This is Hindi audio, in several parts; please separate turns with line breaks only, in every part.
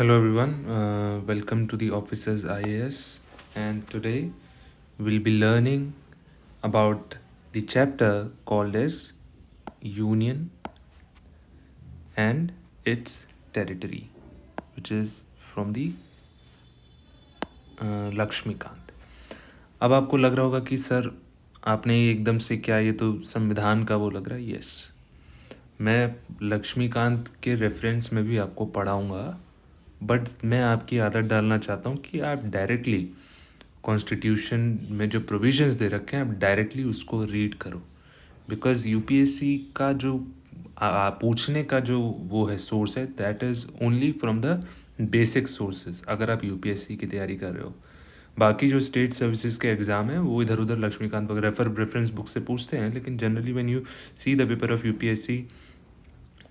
Hello everyone, welcome to the Officers IAS, and today we'll be learning about the chapter called as Union and its territory, which is from the Laxmikant. अब आपको लग रहा होगा कि सर आपने एकदम से क्या, ये तो संविधान का वो लग रहा है। यस, मैं लक्ष्मीकांत के रेफरेंस में भी आपको पढ़ाऊँगा, बट मैं आपकी आदत डालना चाहता हूँ कि आप डायरेक्टली कॉन्स्टिट्यूशन में जो प्रोविजंस दे रखे हैं आप डायरेक्टली उसको रीड करो, बिकॉज यूपीएससी का जो पूछने का जो वो है सोर्स है, that is only from the basic sources. अगर आप यूपीएससी की तैयारी कर रहे हो, बाकी जो स्टेट सर्विसेज के एग्ज़ाम है वो इधर उधर लक्ष्मीकांत वगैरह रेफरेंस बुक से पूछते हैं, लेकिन generally when you see the paper of UPSC,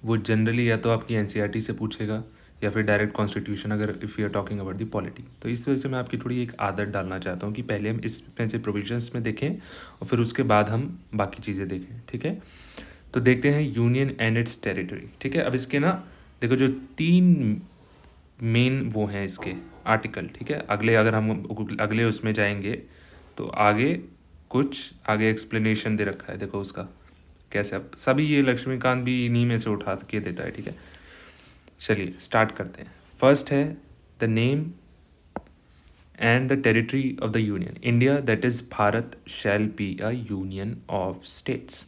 वो जनरली या तो आपकी एनसीईआरटी से पूछेगा या फिर डायरेक्ट कॉन्स्टिट्यूशन, अगर if you are talking about the polity. तो इस वजह से मैं आपकी थोड़ी एक आदत डालना चाहता हूँ कि पहले हम इसमें से प्रोविजंस में देखें और फिर उसके बाद हम बाकी चीज़ें देखें। ठीक है, तो देखते हैं यूनियन एंड इट्स टेरिटरी। ठीक है, अब इसके ना देखो जो 3 मेन वो हैं इसके आर्टिकल। ठीक है, अगर हम अगले उसमें जाएंगे तो कुछ आगे एक्सप्लेनेशन दे रखा है, देखो उसका कैसे। अब सभी ये लक्ष्मीकांत भी इन्हीं में से उठा के देता है। ठीक है, चलिए स्टार्ट करते हैं। फर्स्ट है the name and the territory of the union. India that is Bharat shall be a union of states.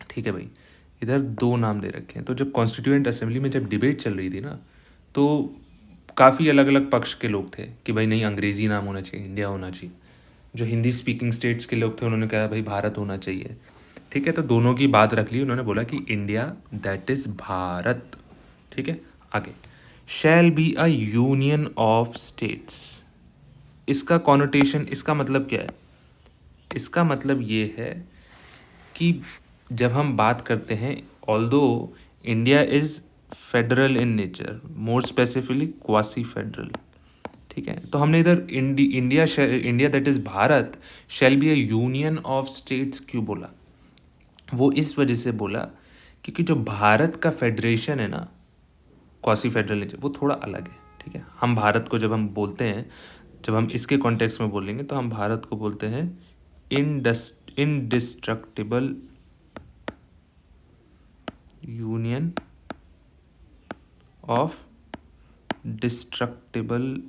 ठीक है भाई, इधर 2 नाम दे रखे हैं। तो जब कॉन्स्टिट्यूएंट असेंबली में जब डिबेट चल रही थी ना, तो काफ़ी अलग अलग पक्ष के लोग थे कि भाई नहीं, अंग्रेज़ी नाम होना चाहिए, इंडिया होना चाहिए। जो हिंदी स्पीकिंग स्टेट्स के लोग थे उन्होंने कहा भाई भारत होना चाहिए। ठीक है, तो दोनों की बात रख ली, उन्होंने बोला कि इंडिया दैट इज़ भारत। ठीक है, आगे shall be a union of states. इसका कॉनोटेशन, इसका मतलब क्या है? इसका मतलब ये है कि जब हम बात करते हैं, although India is federal in nature, more specifically quasi federal. ठीक है, तो हमने इधर India that is Bharat shall be a union of states क्यों बोला? वो इस वजह से बोला क्योंकि जो भारत का फेडरेशन है ना, क्वासी फेडरल नेचर, वो थोड़ा अलग है। ठीक है, हम भारत को जब हम बोलते हैं, जब हम इसके कॉन्टेक्स्ट में बोलेंगे तो हम भारत को बोलते हैं indestructible union of destructible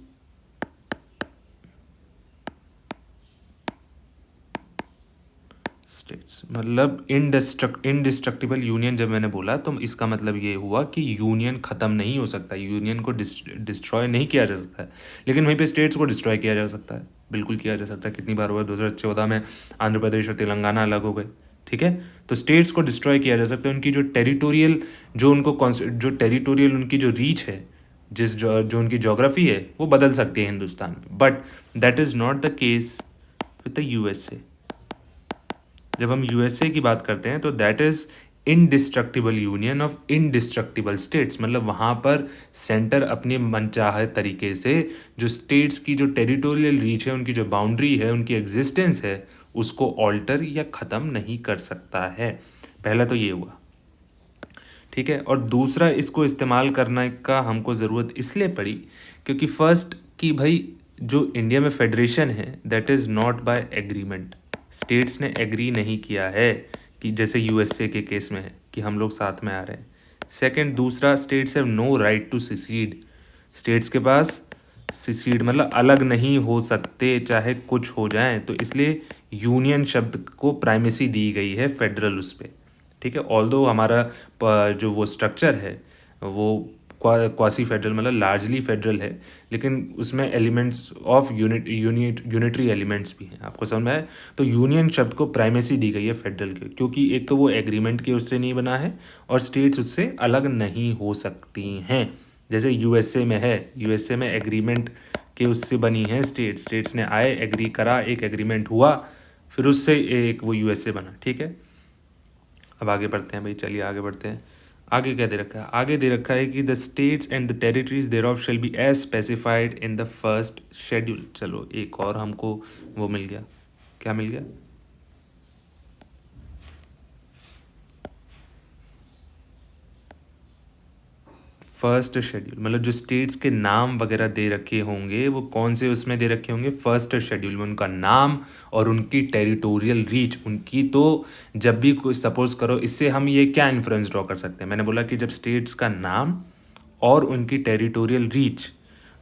states. मतलब इनडिस्ट्रक्टिबल यूनियन जब मैंने बोला तो इसका मतलब ये हुआ कि यूनियन ख़त्म नहीं हो सकता, यूनियन को डिस्ट्रॉय नहीं किया जा सकता है, लेकिन वहीं पे स्टेट्स को डिस्ट्रॉय किया जा सकता है। बिल्कुल किया जा सकता है। कितनी बार हुआ, 2014 में आंध्र प्रदेश और तेलंगाना अलग हो गए। ठीक है, तो स्टेट्स को डिस्ट्रॉय किया जा सकता है। उनकी जो टेरिटोरियल, जो टेरिटोरियल उनकी जो रीच है, जो उनकी जोग्राफी है, वो बदल सकती है हिंदुस्तान में, but that is not the case with the USA. जब हम यूएसए की बात करते हैं तो that is indestructible union of indestructible states. मतलब वहाँ पर सेंटर अपने मनचाहे तरीके से जो स्टेट्स की जो टेरिटोरियल रीच है, उनकी जो बाउंड्री है, उनकी एग्जिस्टेंस है, उसको ऑल्टर या ख़त्म नहीं कर सकता है। पहला तो ये हुआ। ठीक है, और दूसरा, इसको इस्तेमाल करने का हमको ज़रूरत इसलिए पड़ी क्योंकि फर्स्ट कि भाई जो इंडिया में फेडरेशन है that is not by agreement. States ने एग्री नहीं किया है कि जैसे यूएसए के केस में है कि हम लोग साथ में आ रहे हैं। सेकंड, दूसरा, states have no right to secede. States के पास सिसीड मतलब अलग नहीं हो सकते चाहे कुछ हो जाए, तो इसलिए यूनियन शब्द को प्राइमेसी दी गई है फेडरल उस पर। ठीक है, ऑल्दो हमारा जो वो स्ट्रक्चर है वो क्वासी फेडरल मतलब लार्जली फेडरल है, लेकिन उसमें एलिमेंट्स ऑफ यूनिटरी एलिमेंट्स भी हैं। आपको समझ में आए? तो यूनियन शब्द को प्राइमेसी दी गई है फेडरल के, क्योंकि एक तो वो एग्रीमेंट के उससे नहीं बना है और स्टेट्स उससे अलग नहीं हो सकती हैं। जैसे यूएसए में है, यूएसए में एग्रीमेंट के उससे बनी है स्टेट्स ने आए, एग्री करा, एक एग्रीमेंट हुआ, फिर उससे एक वो यूएसए बना। ठीक है, अब आगे बढ़ते हैं भाई, चलिए आगे बढ़ते हैं। आगे क्या दे रखा है? आगे दे रखा है कि the states and the territories thereof shall be as specified in the first schedule. चलो एक और हमको वो मिल गया। क्या मिल गया? फर्स्ट शेड्यूल मतलब जो स्टेट्स के नाम वगैरह दे रखे होंगे वो कौन से उसमें दे रखे होंगे, फर्स्ट शेड्यूल में उनका नाम और उनकी टेरिटोरियल रीच उनकी। तो जब भी कोई सपोज करो, इससे हम ये क्या इन्फ्लुएंस ड्रॉ कर सकते हैं, मैंने बोला कि जब स्टेट्स का नाम और उनकी टेरिटोरियल रीच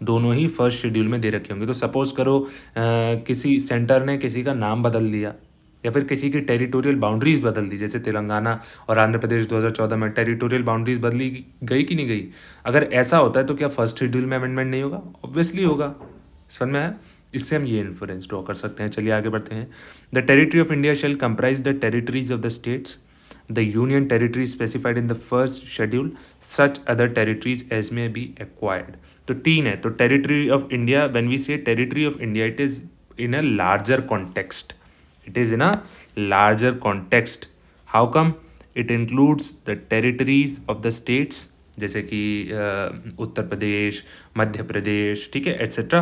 दोनों ही फर्स्ट शेड्यूल में दे रखे होंगे, तो सपोज करो किसी सेंटर ने किसी का नाम बदल दिया या फिर किसी की टेरिटोरियल बाउंड्रीज बदल दी, जैसे तेलंगाना और आंध्र प्रदेश 2014 में टेरिटोरियल बाउंड्रीज बदली गई कि नहीं गई। अगर ऐसा होता है तो क्या फर्स्ट शेड्यूल में अमेंडमेंट नहीं होगा? ऑब्वियसली होगा। समझ में आया? इससे हम ये इन्फ्लुएंस ड्रॉ कर सकते हैं। चलिए आगे बढ़ते हैं। The territory of India shall comprise the territories of the states, the union territory specified in the first schedule, such other territories as may be acquired. तो 3 है। तो territory of India, when we say territory of India, it is in a larger context, it is in a larger context. How come? It includes the territories of the states, जैसे कि उत्तर प्रदेश, मध्य प्रदेश, ठीक है, etcetera.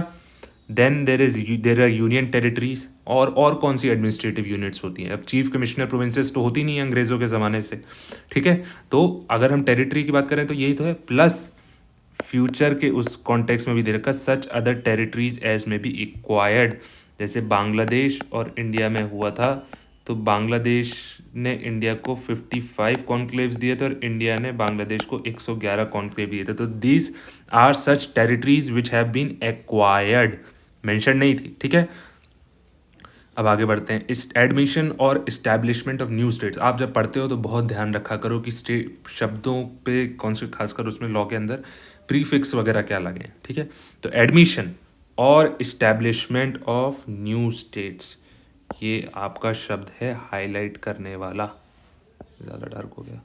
Then there are union territories, और कौन सी एडमिनिस्ट्रेटिव यूनिट्स होती हैं? अब चीफ कमिश्नर प्रोविंसेस तो होती नहीं है अंग्रेज़ों के ज़माने से, ठीक है। तो अगर हम टेरिटरी की बात करें तो यही तो है, प्लस फ्यूचर के उस कॉन्टेक्स्ट में भी दे रखा सच अदर टेरिटरीज एज में बी एक्वायर्ड। जैसे बांग्लादेश और इंडिया में हुआ था, तो बांग्लादेश ने इंडिया को 55 कॉन्क्लेव्स दिए थे और इंडिया ने बांग्लादेश को 111 कॉन्क्लेव दिए थे। तो these are such territories which have been acquired, mention नहीं थी, ठीक है। अब आगे बढ़ते हैं। इस एडमिशन और इस्टेब्लिशमेंट ऑफ न्यू स्टेट्स, आप जब पढ़ते हो तो बहुत ध्यान रखा करो कि स्टेट शब्दों पे कौन से, खासकर उसमें लॉ के अंदर प्रीफिक्स वगैरह क्या लगे हैं, ठीक है। तो एडमिशन और इस्टेब्लिशमेंट ऑफ न्यू स्टेट्स, ये आपका शब्द है हाईलाइट करने वाला, ज़्यादा डार्क हो गया,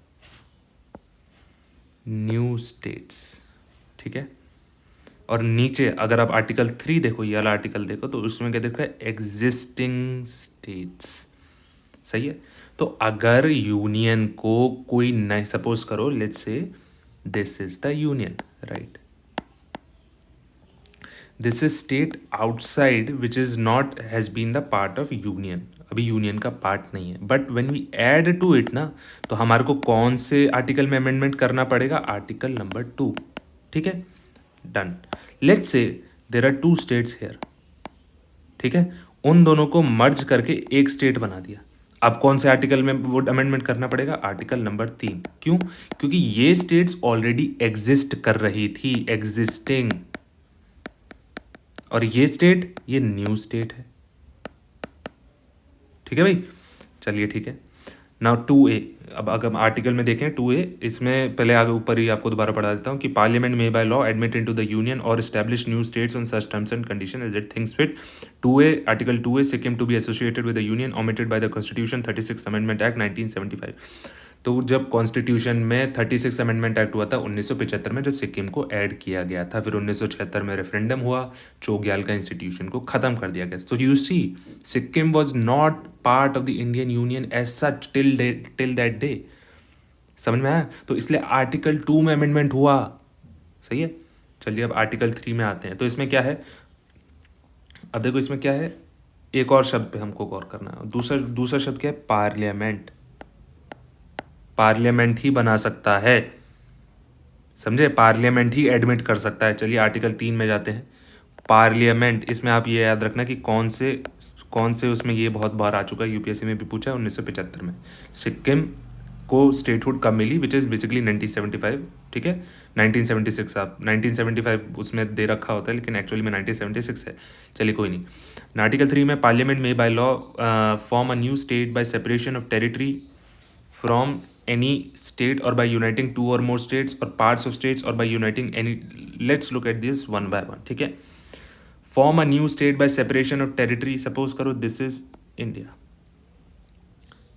न्यू स्टेट्स, ठीक है। और नीचे अगर आप आर्टिकल 3 देखो, ये वाला आर्टिकल देखो, तो उसमें क्या देखा है, एग्जिस्टिंग स्टेट्स, सही है। तो अगर यूनियन को कोई नए, सपोज करो let's say this is the union, right, this is state outside which is not has been the part of union, अभी यूनियन का पार्ट नहीं है, but when we add to it ना, तो हमारे को कौन से आर्टिकल में अमेंडमेंट करना पड़ेगा, आर्टिकल नंबर 2, ठीक है, done. Let's say there are 2 states here, ठीक है, उन दोनों को मर्ज करके एक स्टेट बना दिया। अब कौन से आर्टिकल में वो अमेंडमेंट करना पड़ेगा, आर्टिकल नंबर 3। क्यों? क्योंकि ये स्टेट्स ऑलरेडी एग्जिस्ट कर रही थी, एग्जिस्टिंग, और ये स्टेट, ये न्यू स्टेट है, ठीक है भाई। चलिए ठीक है। नाउ 2A, अब अगर हम आर्टिकल में देखें 2A, इसमें पहले आगे ऊपर ही आपको दोबारा पढ़ा देता हूँ कि पार्लियामेंट में by law admit into the union और establish new states on such terms and condition as it thinks fit. 2A, article 2A, Sikkim to be associated with the union omitted by the constitution 36 amendment act 1975। तो जब कॉन्स्टिट्यूशन में 36 अमेंडमेंट एक्ट हुआ था 1975 में, जब सिक्किम को ऐड किया गया था, फिर 1976 में रेफरेंडम हुआ, चोग्याल का इंस्टीट्यूशन को ख़त्म कर दिया गया। So you see, Sikkim was not part of the Indian union as such till that day. समझ में आया? तो इसलिए आर्टिकल 2 में अमेंडमेंट हुआ, सही है। चलिए अब आर्टिकल 3 में आते हैं। तो इसमें क्या है, अब देखो इसमें क्या है, एक और शब्द पे हमको गौर करना है। दूसरा शब्द क्या है, पार्लियामेंट। पार्लियामेंट ही बना सकता है, समझे, पार्लियामेंट ही एडमिट कर सकता है। चलिए आर्टिकल 3 में जाते हैं। पार्लियामेंट, इसमें आप ये याद रखना कि कौन से उसमें, ये बहुत बार आ चुका है, यूपीएससी में भी पूछा है 1975 में। सिक्किम को स्टेटहुड कब मिली, विच इज़ बेसिकली 1975, ठीक है, 1976, आप 1975 उसमें दे रखा होता है, लेकिन एक्चुअली में 1976 है। चलिए कोई नहीं। आर्टिकल 3 में पार्लियामेंट में by law form a new state by separation of territory from any state or by uniting 2 or more states or parts of states or by uniting any, let's look at this one by one, ठीक है। form a new state by separation of territory, suppose करो this is India,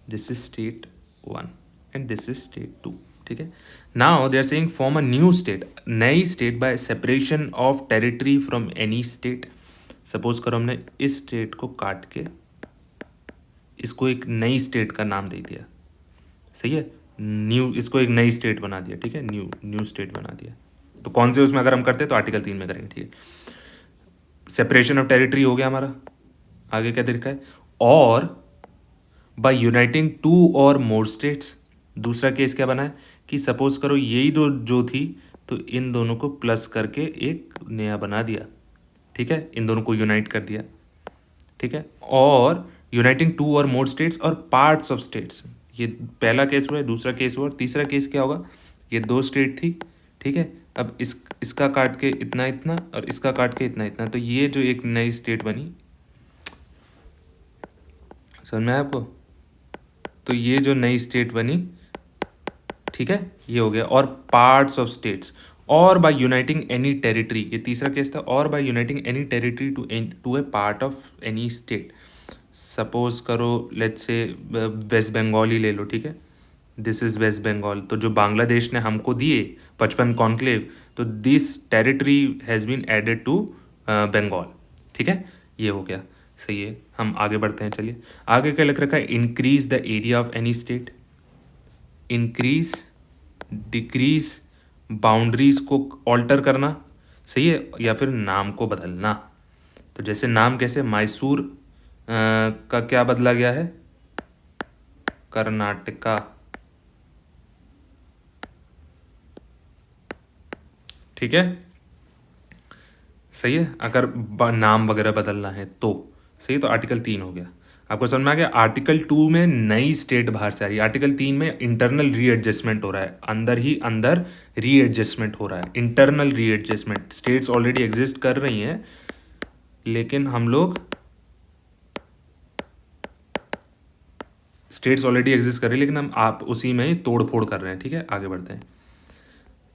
this is state 1 and this is state 2, ठीक है। now they are saying form a new state, नई state by separation of territory from any state। suppose करो हमने इस state को काट के इसको एक नई state का नाम दे दिया, सही है, न्यू, इसको एक नई स्टेट बना दिया, ठीक है, न्यू स्टेट बना दिया। तो कौन से उसमें अगर हम करते हैं तो आर्टिकल 3 में करेंगे, ठीक है। सेपरेशन ऑफ टेरिटरी हो गया हमारा, आगे क्या देखा है, और बाय यूनाइटिंग 2 और मोर स्टेट्स। दूसरा केस क्या बना है कि सपोज करो यही दो जो थी तो इन दोनों को प्लस करके एक नया बना दिया, ठीक है, इन दोनों को यूनाइट कर दिया, ठीक है। और यूनाइटिंग टू और मोर स्टेट्स और पार्ट्स ऑफ स्टेट्स, ये पहला केस हुआ है, दूसरा केस हुआ, और तीसरा केस क्या होगा, ये दो स्टेट थी, ठीक है। अब इसका काट के इतना इतना और इसका काट के इतना इतना, तो ये जो एक नई स्टेट बनी, समझ में आया आपको, तो ये जो नई स्टेट बनी, ठीक है, ये हो गया। और पार्ट्स ऑफ स्टेट्स, और बाय यूनाइटिंग एनी टेरिटरी, ये तीसरा केस था, और by uniting any territory to a part of any state. Suppose करो लेट्स से वेस्ट बंगाल ही ले लो, ठीक है, दिस इज़ वेस्ट बंगाल, तो जो बांग्लादेश ने हमको दिए 55 कॉन्क्लेव, तो this territory has been added to Bengal, ठीक है, ये हो गया, सही है। हम आगे बढ़ते हैं, चलिए आगे क्या लिख रखा है, increase the area of any state, increase decrease boundaries को ऑल्टर करना, सही है, या फिर नाम को बदलना। तो जैसे नाम कैसे, मैसूर का क्या बदला गया है, कर्नाटका, ठीक है, सही है, अगर नाम वगैरह बदलना है तो, सही है। तो आर्टिकल 3 हो गया, आपको समझ में आ गया। आर्टिकल 2 में नई स्टेट बाहर से आ रही है, आर्टिकल 3 में इंटरनल रीएडजस्टमेंट हो रहा है, अंदर ही अंदर रीएडजस्टमेंट हो रहा है, internal readjustment. States already exist कर रही हैं, लेकिन हम लोग स्टेट्स ऑलरेडी एग्जिस्ट कर रही है, लेकिन हम आप उसी में ही तोड़ फोड़ कर रहे हैं, ठीक है। आगे बढ़ते हैं,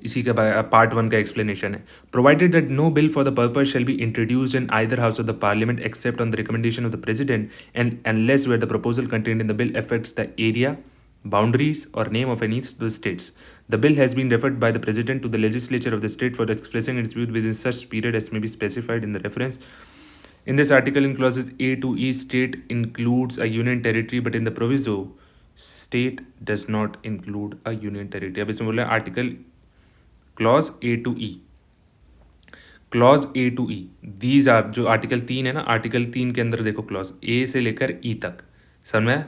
इसी का पार्ट 1 का एक्सप्लेनेशन है। Provided that no bill for the purpose shall be introduced in either house of the parliament except on the recommendation of the president and unless where the proposal contained in the bill affects the area, boundaries or name of any of the states. The bill has been referred by the president to the legislature of the state for expressing its views within such period as may be specified in the reference. In this article, in clauses A to E, state includes a union territory, but in the proviso, state does not include a union territory. अब इसमें बोला article clause a to e, clause a to e, these are, जो आर्टिकल 3 है ना, आर्टिकल 3 के अंदर देखो क्लॉज ए से लेकर ई तक, समझ में,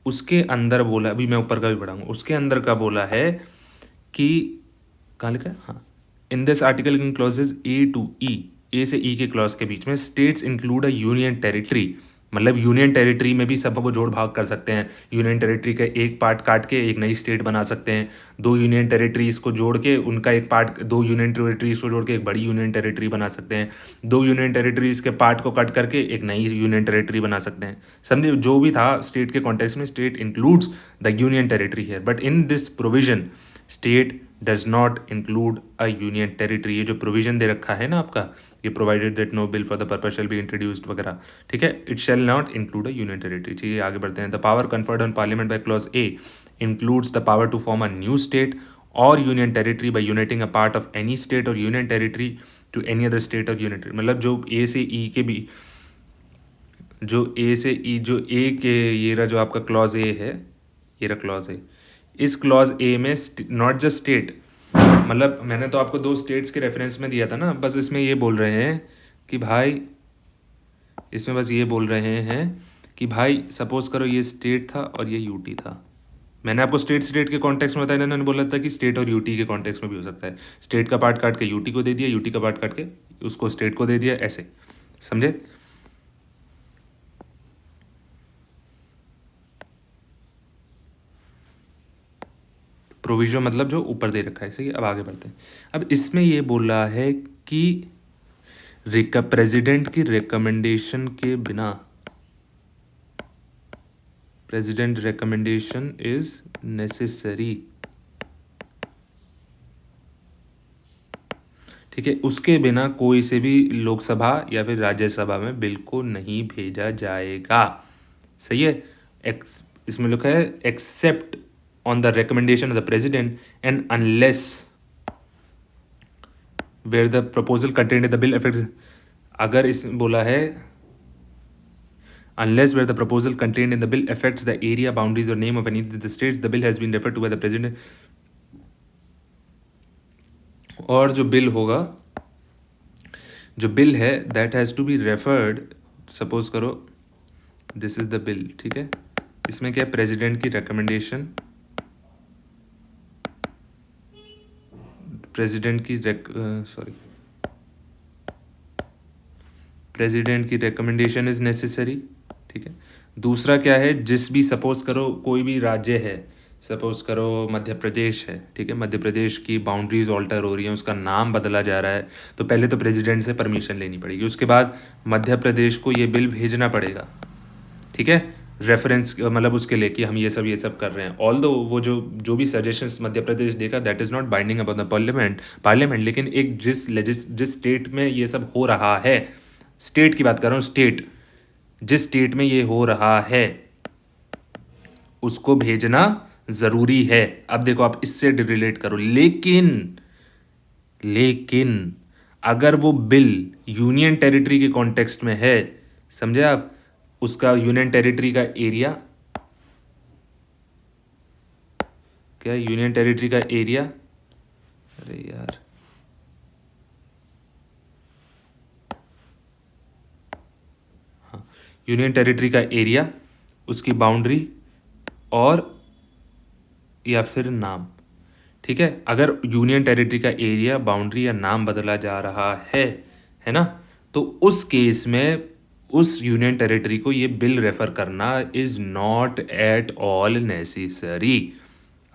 उसके अंदर बोला, अभी मैं ऊपर का भी पढ़ाऊंगा, उसके अंदर का बोला है कि कहाँ लिखा है, हाँ, in this article in clauses A to E, A से ई के क्लॉज के बीच में states include a union territory, मतलब यूनियन टेरिटरी में भी सब वो जोड़ भाग कर सकते हैं। यूनियन टेरिटरी का एक पार्ट काट के एक नई स्टेट बना सकते हैं, दो यूनियन टेरिटरीज को जोड़ के उनका एक पार्ट, दो यूनियन टेरिटरीज को जोड़ के एक बड़ी यूनियन टेरिटरी बना सकते हैं, दो यूनियन टेरिटरीज के पार्ट को कट करके एक नई यूनियन टेरिटरी बना सकते हैं। समझे, जो भी था स्टेट के कॉन्टेक्स्ट में, state includes the union territory here, but in this provision state does not include a union territory. ये जो प्रोविजन दे रखा है ना आपका, ये provided that no bill for the purpose shall be introduced वगैरह, ठीक है, it shall not include a union territory. ठीक है, आगे बढ़ते हैं। The power conferred on parliament by clause a includes the power to form a new state और union territory by uniting a part of any state और union territory to any other state और यूनियन टेरिटरी। मतलब जो ए से ई के भी, जो ए से ई, जो ए के, ये रहा जो आपका क्लॉज ए है, ये रहा क्लॉज ए, इस क्लॉज ए में नॉट जस्ट स्टेट, मतलब मैंने तो आपको दो स्टेट्स के रेफरेंस में दिया था ना, बस इसमें ये बोल रहे हैं कि भाई, इसमें बस ये बोल रहे हैं कि भाई सपोज करो ये स्टेट था और ये यूटी था। मैंने आपको स्टेट के कॉन्टेक्स्ट में बताया, इन्होंने बोला था कि स्टेट और यूटी के कॉन्टेक्स्ट में भी हो सकता है। स्टेट का पार्ट काट के यूटी को दे दिया, यूटी का पार्ट काट के उसको स्टेट को दे दिया, ऐसे, समझे। प्रोविजन मतलब जो ऊपर दे रखा है, सही है। अब आगे बढ़ते हैं। अब इसमें ये बोल रहा है कि प्रेसिडेंट की रिकमेंडेशन के बिना, प्रेसिडेंट रिकमेंडेशन इज नेसेसरी, ठीक है, उसके बिना कोई से भी लोकसभा या फिर राज्यसभा में बिल को नहीं भेजा जाएगा, सही है। इसमें लिखा है except on the recommendation of the president and unless where the proposal content in the bill affects, अगर इस बोला है unless where the proposal contained in the bill affects the area, boundaries or name of any of the states, the bill has been referred to by the president. और जो बिल होगा, जो बिल है that has to be referred, suppose करो दिस इज द बिल, ठीक है, इसमें क्या है, प्रेसिडेंट की रिकमेंडेशन, प्रेसिडेंट की प्रेसिडेंट की रिकमेंडेशन इज नेसेसरी, ठीक है। दूसरा क्या है, जिस भी सपोज करो कोई भी राज्य है, सपोज करो मध्य प्रदेश है, ठीक है, मध्य प्रदेश की बाउंड्रीज ऑल्टर हो रही हैं, उसका नाम बदला जा रहा है, तो पहले तो प्रेसिडेंट से परमिशन लेनी पड़ेगी, उसके बाद मध्य प्रदेश को ये बिल भेजना पड़ेगा, ठीक है, रेफरेंस मतलब उसके लिए कि हम ये सब कर रहे हैं। ऑल दो वो जो भी सजेशंस मध्य प्रदेश देगा that is not binding upon the parliament, लेकिन एक जिस स्टेट में ये सब हो रहा है, स्टेट की बात कर रहा हूँ, स्टेट जिस स्टेट में ये हो रहा है उसको भेजना ज़रूरी है। अब देखो आप इससे रिलेट करो, लेकिन अगर वो बिल यूनियन टेरिटरी के कॉन्टेक्स्ट में है, समझे आप, उसका यूनियन टेरिटरी का एरिया क्या है, यूनियन टेरिटरी का एरिया, अरे यार हाँ, यूनियन टेरिटरी का एरिया, उसकी बाउंड्री और या फिर नाम, ठीक है। अगर यूनियन टेरिटरी का एरिया, बाउंड्री या नाम बदला जा रहा है ना, तो उस केस में उस यूनियन टेरिटरी को ये बिल रेफर करना is not at all necessary.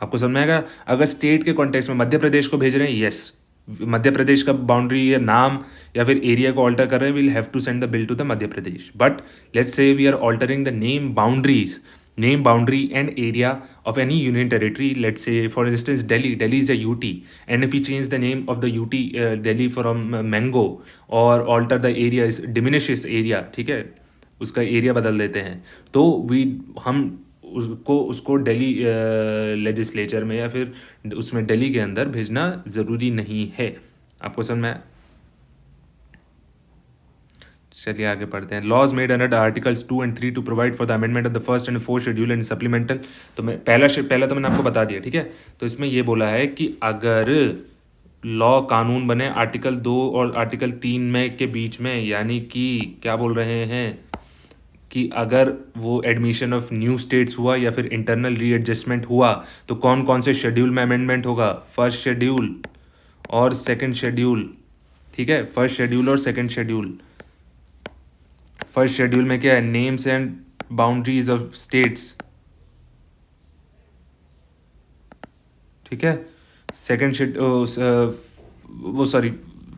आपको समझ में आएगा। अगर स्टेट के कॉन्टेक्स्ट में मध्य प्रदेश को भेज रहे हैं, यस, मध्य प्रदेश का बाउंड्री या नाम या फिर एरिया को ऑल्टर कर रहे हैं, will have to send the bill to the Madhya Pradesh. But let's say we are altering the name, boundary and area of any union territory. Let's say for instance Delhi is a UT, and if we change the name of the UT Delhi from Mango, or alter the area, is diminishes area, ठीक है, उसका एरिया बदल देते हैं, तो हम उसको दिल्ली लेजिस्लेचर में या फिर उसमें दिल्ली के अंदर भेजना ज़रूरी नहीं है। आपको समझ में आया? चलिए आगे पढ़ते हैं। Laws made under articles 2 and 3 to provide for the amendment of the first and fourth schedule and supplemental. तो मैं पहला तो मैंने आपको बता दिया, ठीक है। तो इसमें ये बोला है कि अगर लॉ कानून बने आर्टिकल 2 और आर्टिकल 3 में के बीच में, यानी कि क्या बोल रहे हैं कि अगर वो एडमिशन ऑफ न्यू स्टेट्स हुआ या फिर इंटरनल रीएडजस्टमेंट हुआ, तो कौन कौन से शेड्यूल में अमेंडमेंट होगा, फर्स्ट शेड्यूल और सेकंड शेड्यूल, ठीक है, फर्स्ट शेड्यूल और सेकंड शेड्यूल। फर्स्ट शेड्यूल में क्या है, names and boundaries of states, ठीक है। सेकंड शेड्यूल वो सॉरी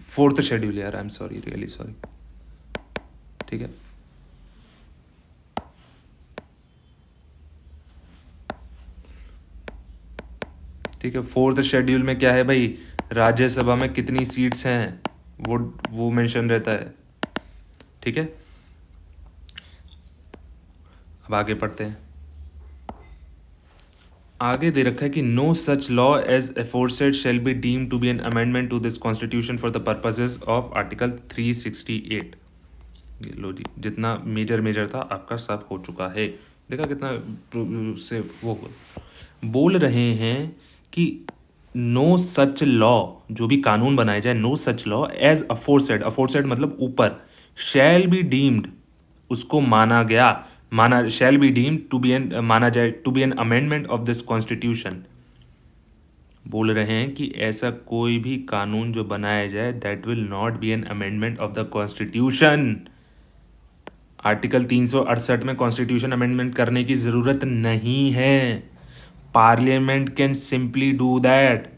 फोर्थ शेड्यूल, यार I am sorry, really sorry, ठीक है। ठीक है, फोर्थ शेड्यूल में क्या है भाई, राज्यसभा में कितनी सीट्स हैं वो मेंशन रहता है, ठीक है। अब आगे पढ़ते हैं। आगे दे रखा है कि no such law as aforesaid shall be deem to be an amendment to this constitution for the purposes of article 368। ये लो जी, जितना मेजर था आपका सब हो चुका है। देखा कितना से वो बोल रहे हैं कि नो सच लॉ, जो भी कानून बनाया जाए, no such law as aforesaid मतलब ऊपर, शैल बी डीम्ड, उसको माना shall be deemed to be an, माना जाए to be an amendment of this constitution. बोल रहे हैं कि ऐसा कोई भी कानून जो बनाया जाए that will not be an amendment of the constitution. Article 368 में कॉन्स्टिट्यूशन अमेंडमेंट करने की ज़रूरत नहीं है। Parliament can simply do that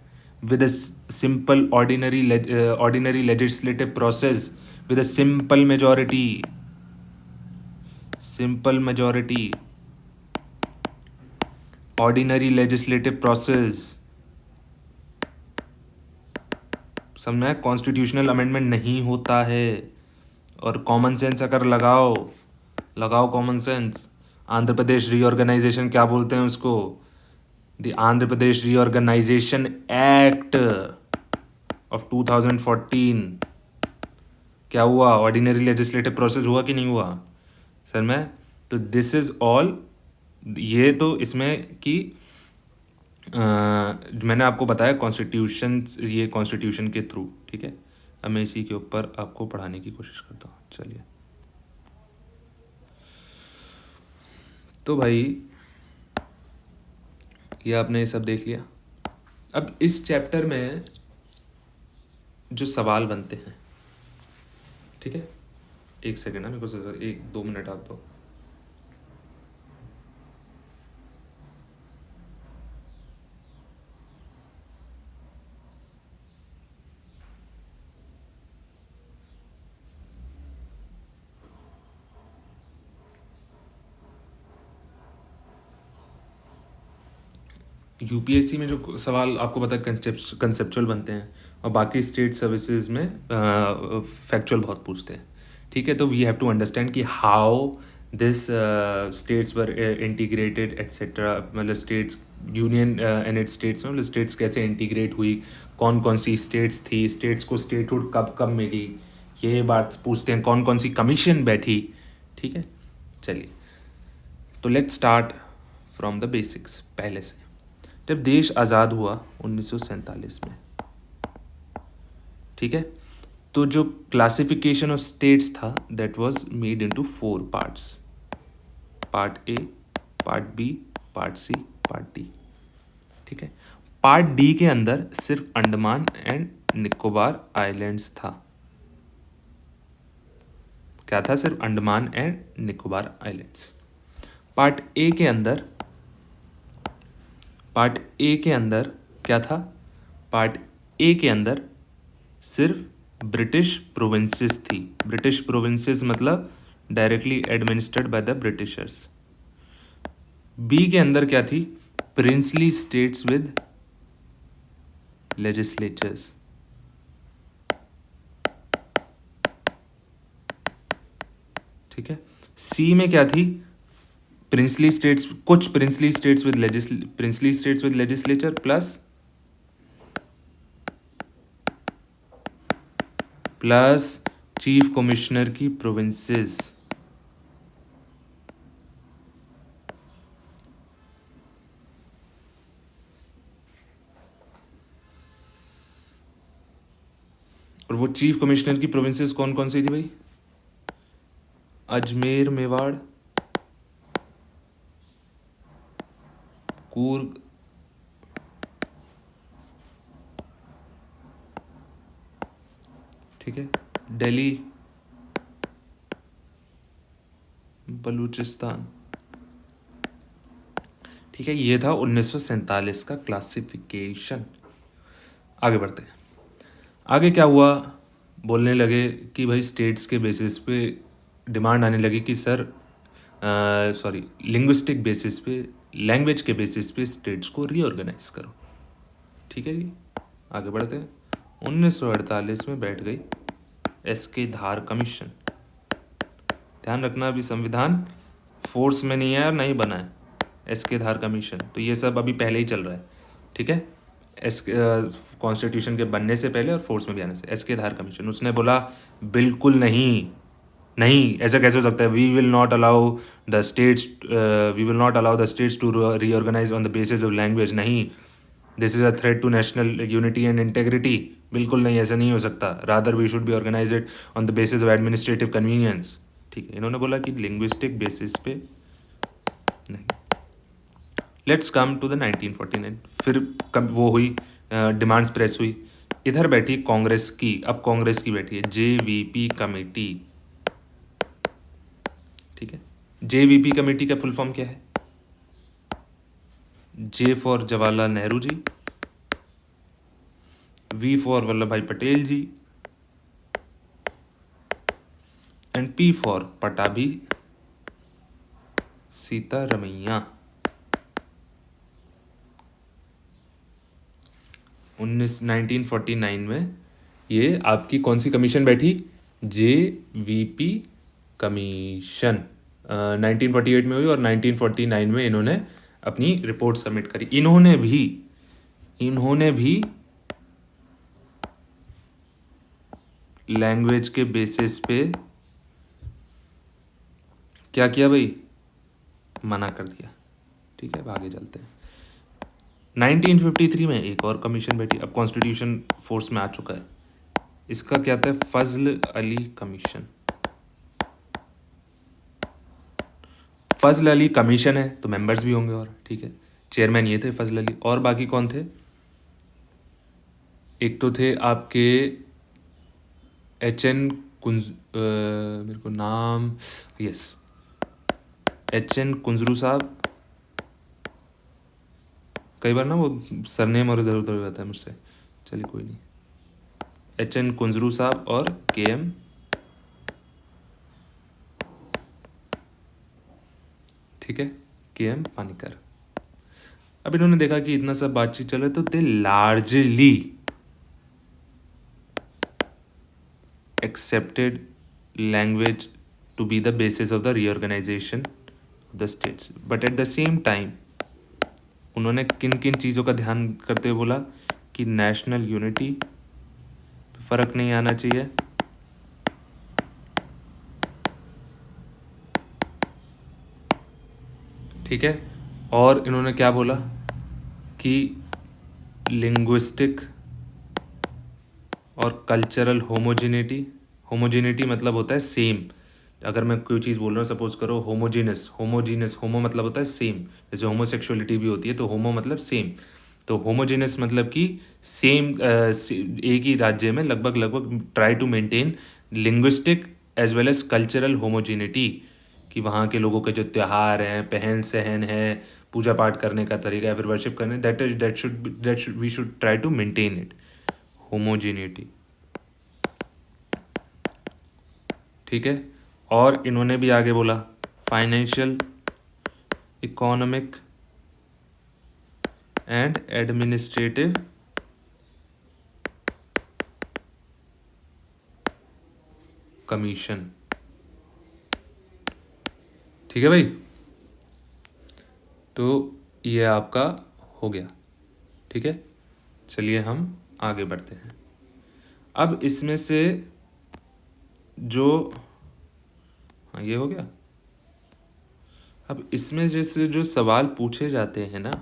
with a simple ordinary legislative process with a simple majority, ordinary legislative process. समझ में, कॉन्स्टिट्यूशनल अमेंडमेंट नहीं होता है। और कॉमन सेंस अगर लगाओ common sense. Andhra Pradesh reorganisation क्या बोलते हैं उसको, the Andhra Pradesh reorganisation act of 2014। क्या हुआ, ऑर्डिनरी लेजिस्लेटिव प्रोसेस हुआ कि नहीं हुआ सर में। तो दिस इज ऑल, ये तो इसमें कि मैंने आपको बताया कॉन्स्टिट्यूशन, ये कॉन्स्टिट्यूशन के थ्रू, ठीक है। अब मैं इसी के ऊपर आपको पढ़ाने की कोशिश करता हूँ। चलिए, तो भाई ये आपने ये सब देख लिया। अब इस चैप्टर में जो सवाल बनते हैं, ठीक है। एक सेकेंड ना, मेरे को 1-2 मिनट आप दो। यूपीएससी में जो सवाल आपको पता है कंसेप्चुअल बनते हैं, और बाकी स्टेट सर्विसेज में फैक्चुअल बहुत पूछते हैं, ठीक है। तो वी हैव टू अंडरस्टैंड कि how this states were integrated etcetera, मतलब states union and its states में, मतलब स्टेट्स कैसे इंटीग्रेट हुई, कौन कौन सी स्टेट्स थी, स्टेट्स को स्टेटहुड कब कब मिली, ये बात पूछते हैं, कौन कौन सी कमीशन बैठी, ठीक है। चलिए, तो let's start from the basics. पहले से, जब देश आज़ाद हुआ 1947 में, ठीक है, तो जो क्लासिफिकेशन ऑफ स्टेट्स था that was made into 4 parts, part A, part B, part C, part D, ठीक है। पार्ट डी के अंदर सिर्फ अंडमान एंड निकोबार आइलैंड्स था। क्या था? सिर्फ Andaman and Nicobar islands. Part A के अंदर क्या था? पार्ट ए के अंदर सिर्फ ब्रिटिश प्रोविंसेस थी। ब्रिटिश प्रोविंसेस मतलब directly administered by the Britishers. B के अंदर क्या थी? Princely states with legislatures. ठीक है। सी में क्या थी? प्रिंसली स्टेट्स, कुछ princely states with legislature plus chief commissioner की प्रोविंसेस। और वो चीफ कमिश्नर की प्रोविंसेस कौन कौन सी थी भाई? अजमेर, मेवाड़, कूर्ग, ठीक है, दिल्ली, बलूचिस्तान, ठीक है। ये था 1947 का क्लासिफिकेशन। आगे बढ़ते हैं। आगे क्या हुआ? बोलने लगे कि भाई स्टेट्स के बेसिस पे डिमांड आने लगी कि सर लिंग्विस्टिक बेसिस पे, लैंग्वेज के बेसिस पे स्टेट्स को रीऑर्गेनाइज करो, ठीक है जी। आगे बढ़ते हैं। 1948 में बैठ गई एसके धार कमीशन। ध्यान रखना, अभी संविधान फोर्स में नहीं है और नहीं बना है एसके धार कमीशन, तो ये सब अभी पहले ही चल रहा है, ठीक है। कॉन्स्टिट्यूशन के बनने से पहले और फोर्स में भी आने से। एसके धार कमीशन, उसने बोला बिल्कुल नहीं, ऐसा कैसे हो सकता है? We will not allow the states to reorganize on the basis of language. नहीं, this is a threat to national unity and integrity. बिल्कुल नहीं, ऐसा नहीं हो सकता। Rather we should be organized on the basis of administrative convenience, ठीक है। इन्होंने बोला कि लिंग्विस्टिक बेसिस पे नहीं। Let's come to the 1949। फिर वो हुई, डिमांड्स प्रेस हुई। इधर बैठी कांग्रेस की, अब कांग्रेस की बैठी है जेवीपी कमेटी, ठीक है। जेवीपी कमेटी का फुल फॉर्म क्या है? J for Jawaharlal Nehru ji, V for Vallabh Bhai Patel ji, and P for Pattabhi Sitaramayya. 1949 में ये आपकी कौन सी कमीशन बैठी? जेवीपी कमीशन 1948 में हुई, और 1949 में इन्होंने अपनी रिपोर्ट सबमिट करी। इन्होंने भी लैंग्वेज के बेसिस पे क्या किया भाई? मना कर दिया, ठीक है। आगे चलते हैं। 1953 में एक और कमीशन बैठी, अब कॉन्स्टिट्यूशन फोर्स में आ चुका है। इसका क्या था? फजल अली कमीशन। फजल अली कमीशन है तो मेंबर्स भी होंगे, और ठीक है, चेयरमैन ये थे फजल अली। और बाकी कौन थे? एक तो थे आपके HN मेरे को नाम, यस, HN कुंजरू साहब। कई बार ना वो सरनेम और इधर उधर हो जाता है मुझसे, चलिए कोई नहीं। HN कुंजरू साहब और KM, ठीक है, KM पानीकर। अब इन्होंने देखा कि इतना सब बातचीत चल रहा है, तो दे largely accepted language to be the basis of the reorganization of the states. But at the same time, उन्होंने किन किन चीज़ों का ध्यान करते हुए बोला कि नेशनल यूनिटी फर्क नहीं आना चाहिए, ठीक है, और इन्होंने क्या बोला कि लिंग्विस्टिक और कल्चरल होमोजिनिटी मतलब होता है सेम। अगर मैं कोई चीज़ बोल रहा हूँ, सपोज करो होमोजीनस, होमो मतलब होता है सेम, जैसे होमोसेक्सुअलिटी भी होती है, तो होमो मतलब सेम, तो होमोजीनस मतलब कि सेम, एक ही राज्य में लगभग try to maintain linguistic as well as cultural homogeneity, कि वहाँ के लोगों के जो त्यौहार हैं, पहन सहन है, पूजा पाठ करने का तरीका है, फिर वर्शिप करने, that we should try to maintain it, homogeneity, ठीक है। और इन्होंने भी आगे बोला financial, economic and administrative commission, ठीक है भाई। तो ये आपका हो गया, ठीक है। चलिए हम आगे बढ़ते हैं। अब इसमें से जो, हाँ ये हो गया। अब इसमें जैसे जो सवाल पूछे जाते हैं ना,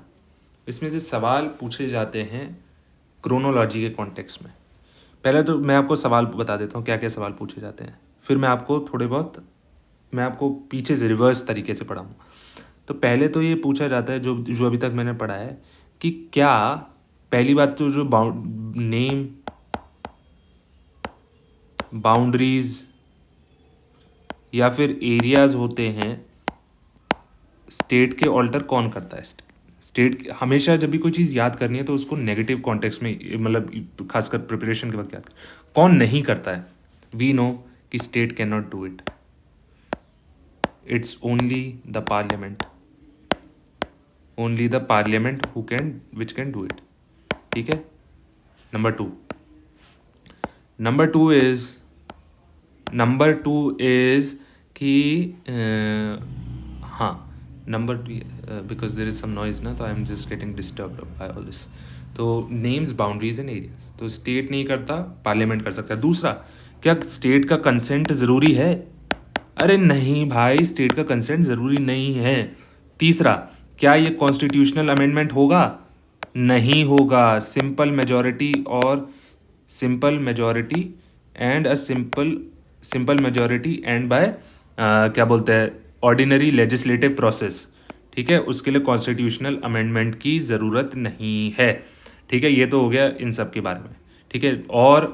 इसमें से सवाल पूछे जाते हैं क्रोनोलॉजी के कॉन्टेक्स्ट में। पहले तो मैं आपको सवाल बता देता हूँ क्या क्या सवाल पूछे जाते हैं, फिर मैं आपको थोड़े बहुत, मैं आपको पीछे से रिवर्स तरीके से पढ़ाऊँ। तो पहले तो ये पूछा जाता है, जो अभी तक मैंने पढ़ा है, कि क्या, पहली बात तो जो नेम, बाउंड्रीज या फिर एरियाज होते हैं, स्टेट के ऑल्टर कौन करता है। स्टेट हमेशा जब भी कोई चीज़ याद करनी है तो उसको नेगेटिव कॉन्टेक्स्ट में, मतलब खासकर प्रिपरेशन के वक्त याद कौन नहीं करता है। वी नो कि state can not do it, it's only the parliament, only the parliament who can, which can do it, ठीक है। नंबर टू इज कि हाँ, number two, because there is some noise ना, तो I am just getting disturbed by all this. तो नेम्स, बाउंड्रीज एंड एरियाज, तो स्टेट नहीं करता, पार्लियामेंट कर सकता है। दूसरा, क्या स्टेट का कंसेंट ज़रूरी है? अरे नहीं भाई, स्टेट का कंसेंट ज़रूरी नहीं है। तीसरा, क्या ये कॉन्स्टिट्यूशनल अमेंडमेंट होगा? नहीं होगा। Simple majority and a simple majority and by क्या बोलते हैं, ऑर्डिनरी लेजिस्लेटिव प्रोसेस, ठीक है, उसके लिए कॉन्स्टिट्यूशनल अमेंडमेंट की ज़रूरत नहीं है, ठीक है। ये तो हो गया इन सब के बारे में, ठीक है। और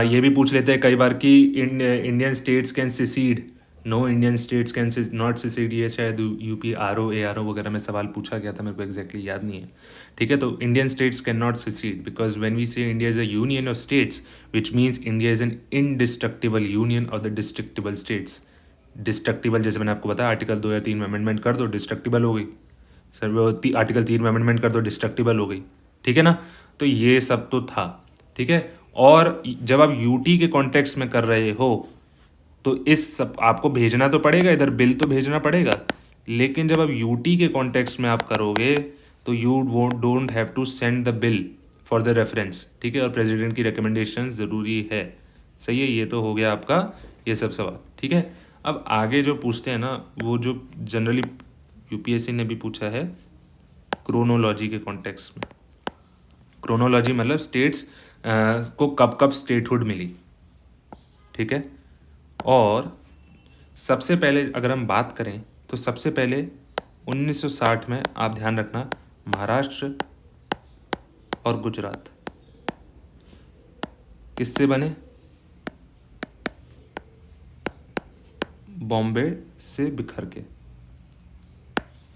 ये भी पूछ लेते हैं कई बार कि Indian states can secede, no, Indian states can not secede, ये शायद यूपी ARO वगैरह में सवाल पूछा गया था, मेरे को एग्जैक्टली याद नहीं है, ठीक है। तो Indian states can not secede because when we say India is a union of states, which means India is an indestructible union of the destructible states. Destructible, जैसे मैंने आपको बताया, आर्टिकल 2 या 3 में अमेंडमेंट कर दो, डिस्ट्रक्टिबल हो गई। सर वो आर्टिकल 3 में अमेंडमेंट कर दो, डिस्ट्रक्टिबल हो गई, ठीक है ना। तो ये सब तो था, ठीक है। और जब आप यूटी के कॉन्टेक्स्ट में कर रहे हो, तो इस सब आपको भेजना तो पड़ेगा, इधर बिल तो भेजना पड़ेगा, लेकिन जब आप यूटी के कॉन्टेक्स्ट में आप करोगे तो you don't have to send the bill for the reference, ठीक है। और प्रेसिडेंट की रिकमेंडेशन ज़रूरी है, सही है। ये तो हो गया आपका ये सब सवाल, ठीक है। अब आगे जो पूछते हैं ना, वो जो जनरली यूपीएससी ने भी पूछा है क्रोनोलॉजी के कॉन्टेक्स्ट में। क्रोनोलॉजी मतलब स्टेट्स को कब कब स्टेटहुड मिली, ठीक है। और सबसे पहले अगर हम बात करें तो सबसे पहले 1960 में, आप ध्यान रखना, महाराष्ट्र और गुजरात किससे बने? बॉम्बे से बिखर के,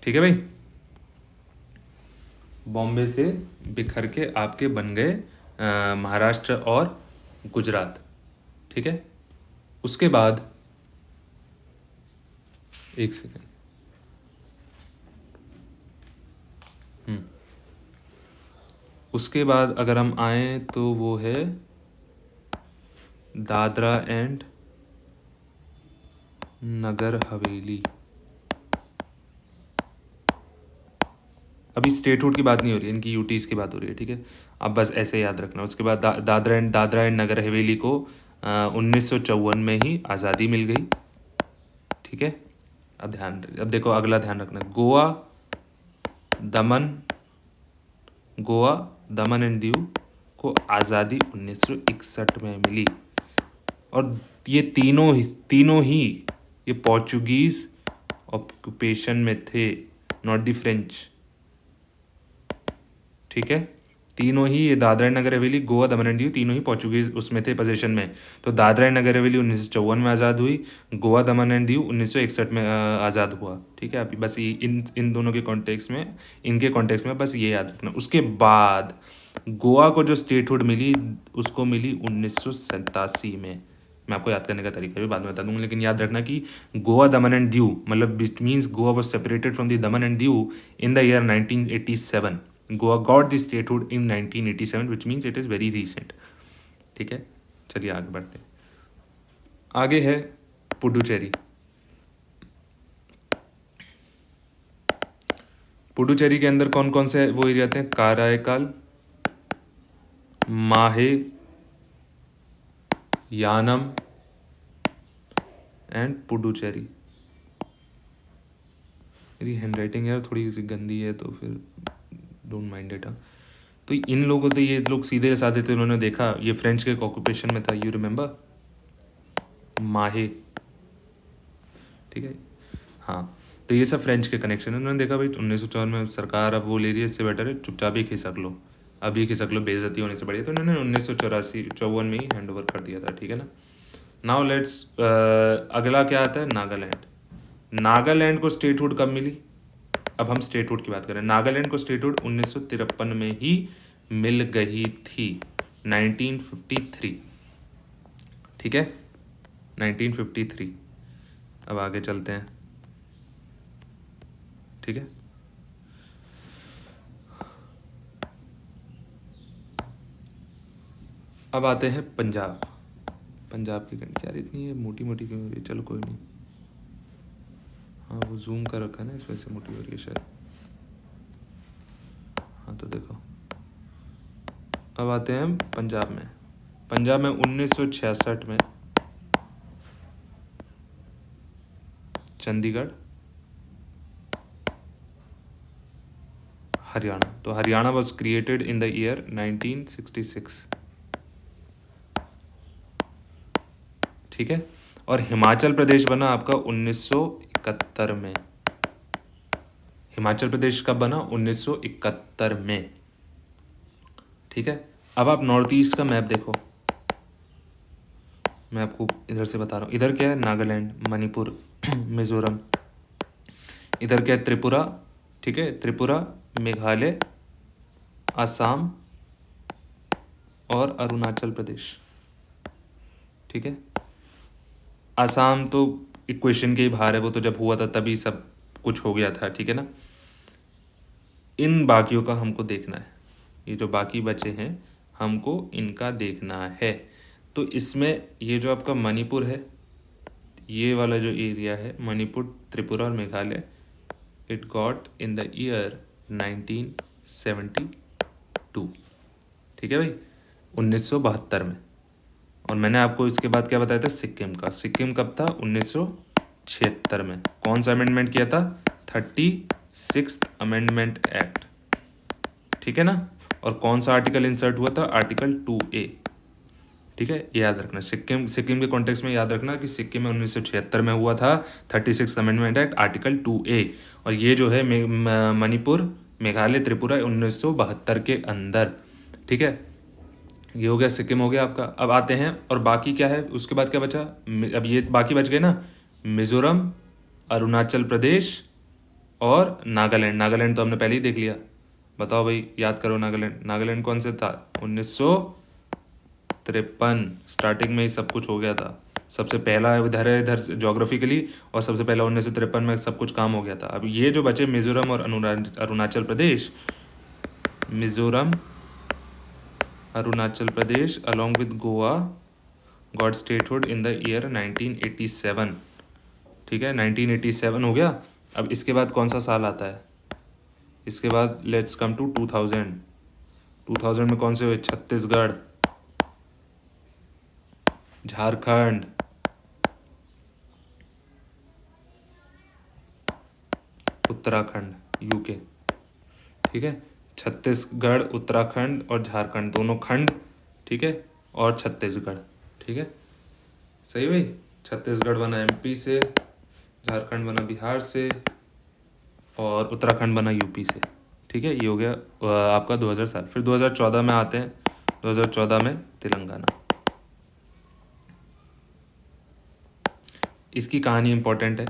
ठीक है भाई, बॉम्बे से बिखर के आपके बन गए महाराष्ट्र और गुजरात, ठीक है। उसके बाद एक सेकेंड, उसके बाद अगर हम आए तो वो है दादरा एंड नगर हवेली। अभी स्टेटहुड की बात नहीं हो रही है, इनकी यूटीज़ की बात हो रही है, ठीक है। अब बस ऐसे याद रखना। उसके बाद दादरा एंड नगर हवेली को 1954 में ही आज़ादी मिल गई, ठीक है। अब देखो अगला ध्यान रखना, गोवा दमन एंड दीव को आज़ादी 1961 में मिली। और ये तीनों ही ये पोर्चुगीज़ ऑक्यूपेशन में थे, नॉट द फ्रेंच, ठीक है। तीनों ही, ये Dadra and Nagar Haveli, Goa Daman and Diu, तीनों ही पोर्चुगीज उसमें थे पोजीशन में। तो दादरा एंड नगर हवेली 1954 में आज़ाद हुई, गोवा दमन एंड दीव 1961 में आज़ाद हुआ, ठीक है। अभी बस इन दोनों के कॉन्टेक्स्ट में, इनके कॉन्टेक्स्ट में बस ये याद रखना। उसके बाद गोवा को जो स्टेटहुड मिली उसको मिली 1987 में। मैं आपको याद करने का तरीका भी बाद में बता दूंगा, लेकिन याद रखना कि गोवा दमन एंड दीव मतलब it means Goa was separated from the Daman and Diu in the year 1987। Goa got the statehood in 1987 which means it is very recent, ठीक है। चलिए आगे बढ़ते हैं। आगे है पुडुचेरी। पुडुचेरी के अंदर कौन कौन से वो एरिया आते हैं? कारायकाल, माहे, यानम एंड पुडुचेरी। मेरी हैंडराइटिंग यार थोड़ी सी गंदी है तो फिर डोंट माइंड इट। तो इन लोगों तो ये लोग सीधे साधे थे, उन्होंने देखा ये फ्रेंच के ऑक्यूपेशन में था, यू रिमेंबर माहे, ठीक है। हाँ, तो ये सब फ्रेंच के कनेक्शन है। उन्होंने देखा भाई 1954 में सरकार अब वो ले रही है, इससे बेटर है चुपचाप ही खिसक लो, अभी खिसक लो, बेइज्जती होने से बढ़िया। तो उन्होंने 1954 में ही हैंड ओवर कर दिया था, ठीक है ना। नाउ लेट्स अगला क्या आता है? नागालैंड। नागालैंड को स्टेटहुड कब मिली? अब हम स्टेटहुड की बात करें, नागालैंड को स्टेटहुड 1953 में ही मिल गई थी, 1953, ठीक है, 1953। अब आगे चलते हैं, ठीक है। अब आते हैं पंजाब। पंजाब की कंट्री यार इतनी है मोटी मोटी क्यों हो रही है? चलो कोई नहीं, हाँ वो जूम कर रखा है ना, इस वजह से मोटी हो रही है शायद। हाँ तो देखो, अब आते हैं पंजाब में। पंजाब में 1966 में चंडीगढ़, हरियाणा। तो Haryana was created in the year 1966, ठीक है। और हिमाचल प्रदेश बना आपका 1971 में। हिमाचल प्रदेश कब बना? 1971 में, ठीक है। अब आप नॉर्थ ईस्ट का मैप देखो, मैं आपको इधर से बता रहा हूँ। इधर क्या है? नागालैंड, मणिपुर, मिजोरम। इधर क्या है? त्रिपुरा, ठीक है, त्रिपुरा, मेघालय, असम और अरुणाचल प्रदेश, ठीक है। असम तो इक्वेशन के ही बाहर है, वो तो जब हुआ था तभी सब कुछ हो गया था, ठीक है ना। इन बाकियों का हमको देखना है, ये जो बाकी बचे हैं हमको इनका देखना है। तो इसमें ये जो आपका मणिपुर है, ये वाला जो एरिया है मणिपुर, त्रिपुरा और Meghalaya, it got in the year 1972, ठीक है भाई, 1972 में। और मैंने आपको इसके बाद क्या बताया था? सिक्किम का। सिक्किम कब था? 1976 में। कौन सा अमेंडमेंट किया था? 36th अमेंडमेंट एक्ट, ठीक है ना। और कौन सा आर्टिकल इंसर्ट हुआ था? आर्टिकल 2A, ठीक है, ये याद रखना। सिक्किम के कॉन्टेक्स्ट में याद रखना कि सिक्किम में 1976 में हुआ था 36th amendment act, article 2A। और ये जो है मणिपुर, मेघालय, त्रिपुरा 1972 के अंदर, ठीक है। ये हो गया, सिक्किम हो गया आपका। अब आते हैं, और बाकी क्या है उसके बाद क्या बचा? अब ये बाकी बच गए ना, मिजोरम, अरुणाचल प्रदेश और नागालैंड। नागालैंड तो हमने पहले ही देख लिया। बताओ भाई, याद करो नागालैंड। नागालैंड कौन से था? 1953। स्टार्टिंग में ही सब कुछ हो गया था। सबसे पहला इधर है, इधर जोग्राफिकली, और सबसे पहला 1953 में सब कुछ काम हो गया था। अब ये जो बचे मिजोरम और Arunachal Pradesh, Mizoram, Arunachal Pradesh along with Goa got statehood in the year 1987। ठीक है, 1987 हो गया। अब इसके बाद कौन सा साल आता है? इसके बाद लेट्स कम टू 2000। 2000 में कौन से हुए? छत्तीसगढ़, झारखंड, उत्तराखंड, यूके। ठीक है, छत्तीसगढ़, उत्तराखंड और झारखंड, दोनों खंड। ठीक है, और छत्तीसगढ़। ठीक है, सही भाई। छत्तीसगढ़ बना एमपी से, झारखंड बना बिहार से, और उत्तराखंड बना यूपी से। ठीक है, ये हो गया आपका 2007। फिर 2014 में आते हैं। 2014 में तेलंगाना। इसकी कहानी इंपॉर्टेंट है।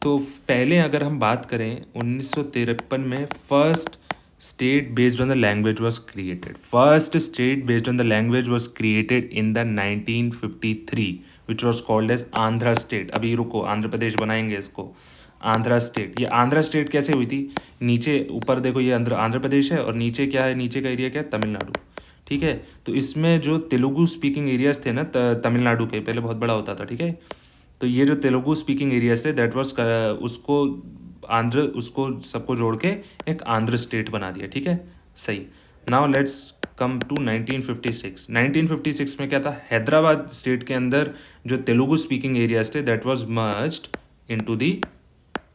तो पहले अगर हम बात करें, 1953 में first state based on the language was created. First state based on the language was created in the 1953 which was called as Andhra state. अभी रुको, आंध्र प्रदेश बनाएंगे इसको। आंध्रा स्टेट, ये आंध्रा स्टेट कैसे हुई थी? नीचे ऊपर देखो, ये आंध्र प्रदेश है, और नीचे क्या है? नीचे का एरिया क्या है? तमिलनाडु। ठीक है, तो इसमें जो तेलुगु स्पीकिंग एरियाज थे ना तमिलनाडु के, पहले बहुत बड़ा होता था। ठीक है, तो ये जो तेलुगु स्पीकिंग एरियाज थे दैट वाज उसको आंध्र, उसको सबको जोड़ के एक आंध्र स्टेट बना दिया। ठीक है, सही। Now let's come to 1956। 1956 में क्या था? हैदराबाद स्टेट के अंदर जो तेलुगु स्पीकिंग एरियाज थे that was merged into the,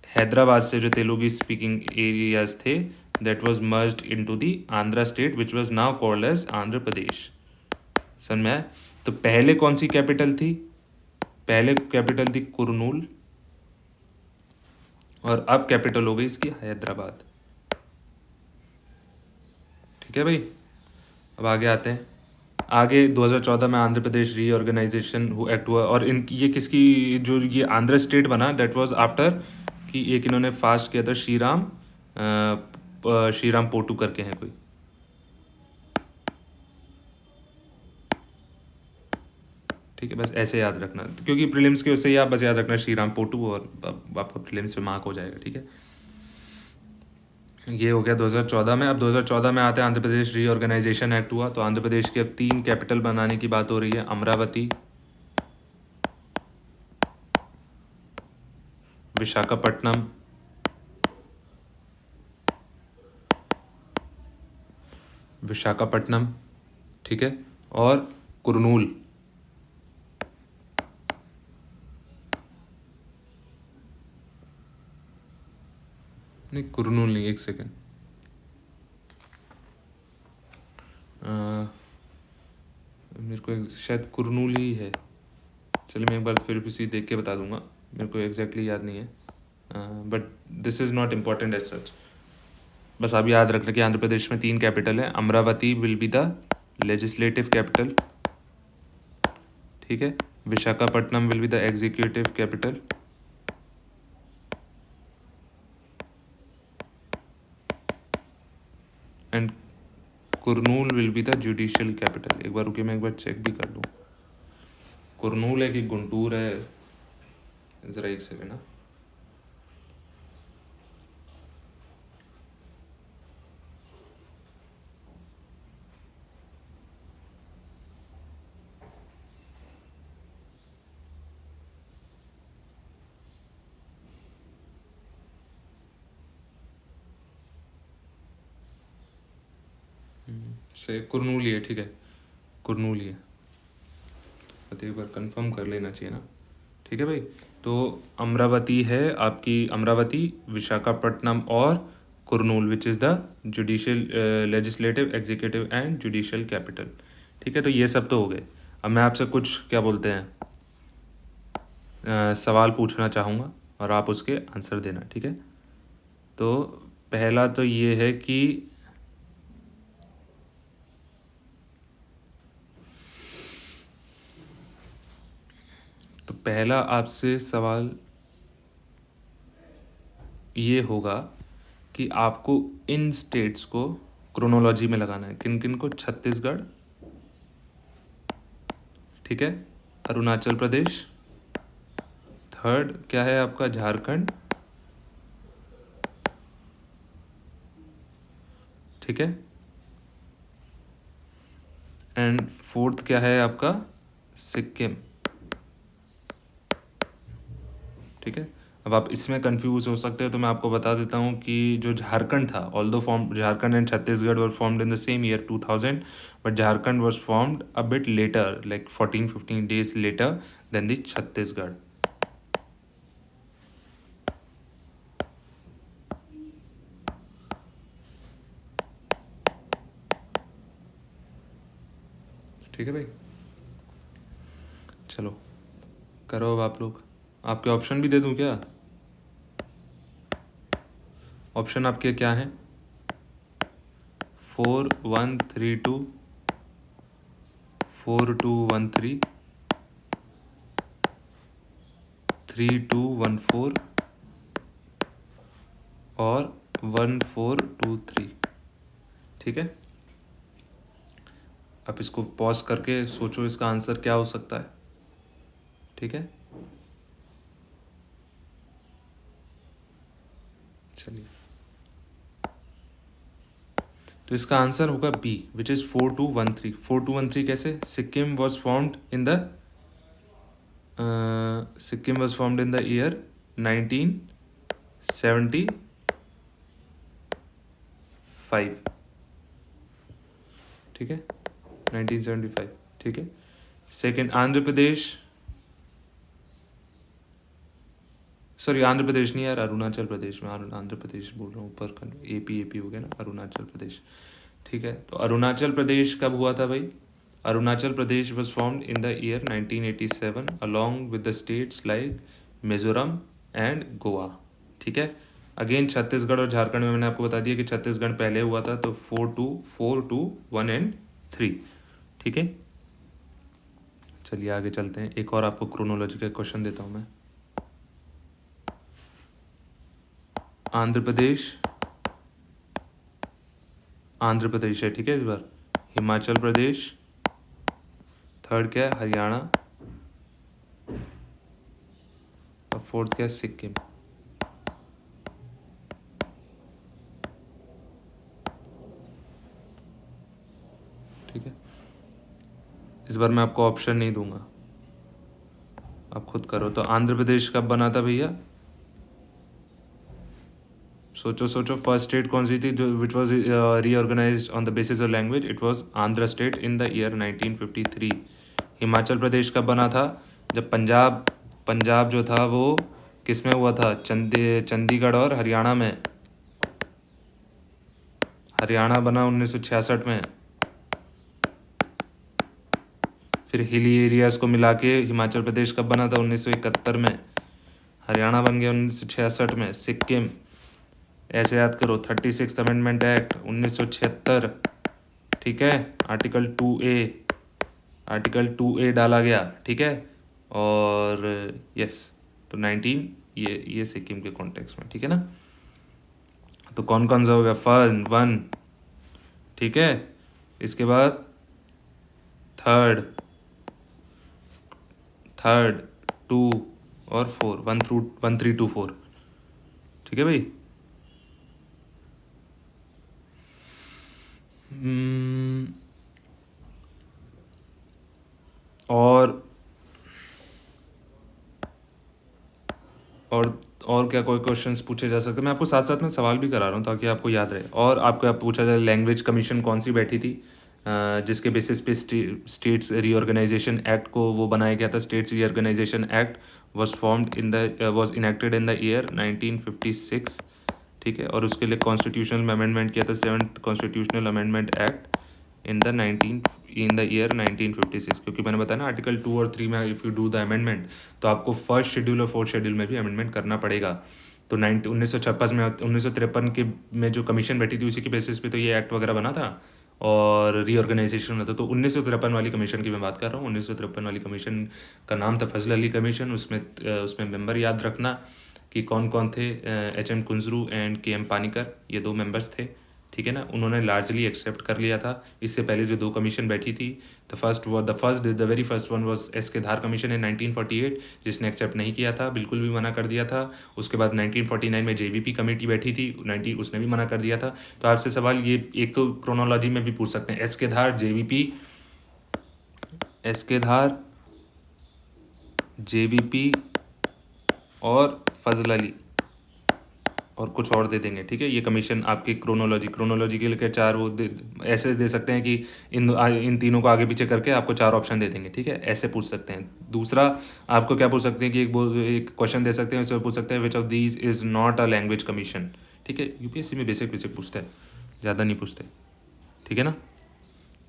Hyderabad से जो तेलुगु स्पीकिंग एरियाज थे that was merged into the Andhra state which was now called as Andhra Pradesh. समझ में आया? तो पहले कौन सी कैपिटल थी? पहले कैपिटल थी कुरनूल, और अब कैपिटल हो गई इसकी हैदराबाद। ठीक है भाई, अब आगे आते हैं। आगे 2014 में आंध्र प्रदेश रीऑर्गेनाइजेशन एक्ट हुआ, और इन ये किसकी, जो ये आंध्र स्टेट बना दैट वाज आफ्टर कि एक इन्होंने फास्ट किया था, श्रीराम पोटू करके हैं कोई। ठीक है, बस ऐसे याद रखना, क्योंकि प्रीलिम्स के उससे ही आप बस याद रखना श्रीराम पोटू, और आपका प्रीलिम्स में मार्क हो जाएगा। ठीक है, ये हो गया 2014 में। अब 2014 में आते हैं, आंध्र प्रदेश रीऑर्गेनाइजेशन एक्ट हुआ। तो आंध्र प्रदेश की अब 3 कैपिटल बनाने की बात हो रही है, अमरावती, विशाखापट्टनम, विशाखापट्टनम। ठीक है, और कुरनूल। नहीं, कुरनूल नहीं, एक सेकेंड। मेरे को शायद कुरनूल ही है। चलिए मैं एक बार फिर भी देख के बता दूंगा, मेरे को एग्जैक्टली याद नहीं है, but this is not important as such. बस आप याद रखना कि आंध्र प्रदेश में 3 कैपिटल है। Amravati will be the legislative capital. ठीक है, Visakhapatnam will be the executive capital, and Kurnool will be the judicial capital. एक बार रुकिए, मैं एक बार चेक भी कर लूँ, कुरनूल है कि गुंटूर है। ज़रा एक सेकेंड ना। से कुरनूल ही है। ठीक है, कुरनूल ही है, बट एक बार कंफर्म कर लेना चाहिए ना। ठीक है भाई, तो अमरावती है आपकी, अमरावती, विशाखापट्टनम और Kurnool which is the judicial, legislative, executive and judicial capital. ठीक है, तो ये सब तो हो गए। अब मैं आपसे कुछ क्या बोलते हैं सवाल पूछना चाहूँगा, और आप उसके आंसर देना। ठीक है, तो पहला तो ये है कि तो पहला आपसे सवाल ये होगा कि आपको इन स्टेट्स को क्रोनोलॉजी में लगाना है। किन किन को? छत्तीसगढ़, ठीक है, अरुणाचल प्रदेश, थर्ड क्या है आपका? झारखंड, ठीक है, एंड फोर्थ क्या है आपका? सिक्किम, ठीक है। अब आप इसमें कंफ्यूज हो सकते हो, तो मैं आपको बता देता हूँ कि जो झारखंड था, although form Jharkhand and Chhattisgarh were formed in the same year 2000, but Jharkhand was formed a bit later, like 14-15 days later than the Chhattisgarh. ठीक है भाई, चलो करो अब आप लोग। आपके ऑप्शन भी दे दूं क्या? ऑप्शन आपके क्या हैं? 4132, 4213, 3214 और 1423, ठीक है। आप इसको पॉज करके सोचो इसका आंसर क्या हो सकता है, ठीक है। चलिए, तो इसका आंसर होगा बी, विच इज 4213। 4213 कैसे? Sikkim was formed in the Sikkim was formed in the year 1975, ठीक है, 1975, ठीक है। सेकेंड आंध्र प्रदेश, सॉरी आंध्र प्रदेश नहीं यार, अरुणाचल प्रदेश में, आंध्र प्रदेश बोल रहा हूँ, ऊपर एपी हो गया ना, अरुणाचल प्रदेश, ठीक है। तो अरुणाचल प्रदेश कब हुआ था भाई? Arunachal Pradesh was formed in the year 1987 along with the states like Mizoram and Goa, ठीक है। अगेन छत्तीसगढ़ और झारखंड में मैंने आपको बता दिया कि छत्तीसगढ़ पहले हुआ था, तो 4, 2, 4, 2, 1 एंड 3, ठीक है। चलिए आगे चलते हैं, एक और आपको क्रोनोलॉजी का क्वेश्चन देता हूँ मैं। आंध्र प्रदेश है, ठीक है इस बार। हिमाचल प्रदेश, थर्ड क्या है? हरियाणा, और फोर्थ क्या है? सिक्किम, ठीक है। इस बार मैं आपको ऑप्शन नहीं दूंगा, आप खुद करो। तो आंध्र प्रदेश कब बना था भैया? सोचो सोचो, फर्स्ट स्टेट कौन सी थी जो which was reorganized on the basis of language? It was Andhra state in the year 1953। Himachal Pradesh कब बना था? जब पंजाब जो था वो किस में हुआ था? चंडीगढ़ और हरियाणा में। हरियाणा बना 1966 में। फिर हिली एरियाज को मिला के हिमाचल प्रदेश कब बना था? 1971 में। हरियाणा बन गया 1966 में। सिक्किम ऐसे याद करो, 36 अमेंडमेंट एक्ट 1976, ठीक है। आर्टिकल 2A डाला गया, ठीक है। और यस, तो 19 ये सिक्किम के कॉन्टेक्स्ट में, ठीक है ना। तो कौन कौन सा हो गया? फर्स्ट 1, ठीक है। इसके बाद थर्ड 2 और 4, 1 3 2 4, ठीक है भाई। और क्या कोई क्वेश्चंस पूछे जा सकते हैं? मैं आपको साथ साथ में सवाल भी करा रहा हूँ ताकि आपको याद रहे। और आपको आप पूछा जाए, लैंग्वेज कमीशन कौन सी बैठी थी जिसके बेसिस पे स्टेट्स रीऑर्गेनाइजेशन एक्ट को वो बनाया गया था? States reorganisation act was enacted in the year 1956, ठीक है। और उसके लिए कॉन्स्टिट्यूशनल अमेंडमेंट किया था, 7th constitutional amendment act in the year 1956। क्योंकि मैंने बताया ना, आर्टिकल 2 और 3 में if you do the amendment तो आपको फर्स्ट शेड्यूल और फोर्थ शेड्यूल में भी अमेंडमेंट करना पड़ेगा। तो 1956 में 1953 के में जो कमीशन बैठी थी उसी के बेसिस पे तो ये एक्ट वगैरह बना था। और रीऑर्गेनाइजेशन होता। तो 1953 वाली कमीशन की मैं बात कर रहा हूँ। 1953 वाली कमीशन का नाम था फजल अली कमीशन। उसमें मेंबर याद रखना कि कौन कौन थे। HM Kunzru and KM Panikkar, ये 2 मेंबर्स थे, ठीक है ना। उन्होंने लार्जली एक्सेप्ट कर लिया था। इससे पहले जो 2 कमीशन बैठी थी, the very first one was SK Dhar commission इन 1948, जिसने एक्सेप्ट नहीं किया था, बिल्कुल भी मना कर दिया था। उसके बाद 1949 में JVP कमेटी बैठी थी, उसने भी मना कर दिया था। तो आपसे सवाल ये एक तो क्रोनोलॉजी में भी पूछ सकते हैं, SK धार, JVP और फजल अली और कुछ और दे देंगे, ठीक है। ये कमीशन आपकी क्रोनोलॉजी के लिए 4 वो ऐसे दे सकते हैं कि इन तीनों को आगे पीछे करके आपको 4 ऑप्शन दे देंगे, ठीक है। ऐसे पूछ सकते हैं। दूसरा आपको क्या पूछ सकते हैं कि एक क्वेश्चन दे सकते हैं, इसमें पूछ सकते हैं which of these is not a language commission, ठीक है। UPSC में बेसिक पूछता है, ज़्यादा नहीं पूछते, ठीक है ना।